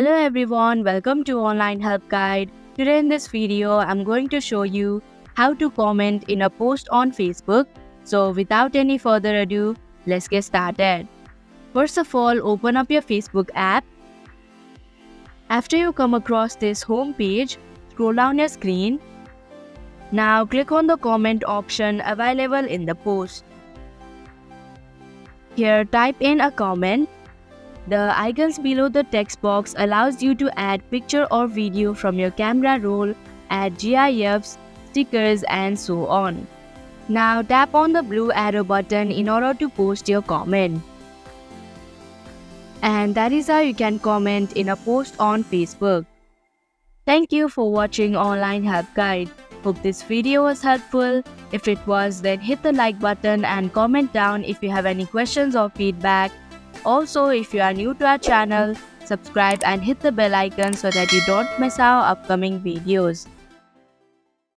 Hello everyone, welcome to Online Help Guide. Today in this video, I'm going to show you how to comment in a post on Facebook. So without any further ado, let's get started. First of all, open up your Facebook app. After you come across this home page, scroll down your screen. Now click on the comment option available in the post. Here type in a comment. The icons below the text box allows you to add picture or video from your camera roll, add GIFs, stickers and so on. Now tap on the blue arrow button in order to post your comment. And that is how you can comment in a post on Facebook. Thank you for watching Online Help Guide. Hope this video was helpful. If it was, then hit the like button and comment down if you have any questions or feedback. Also, if you are new to our channel, subscribe and hit the bell icon so that you don't miss our upcoming videos.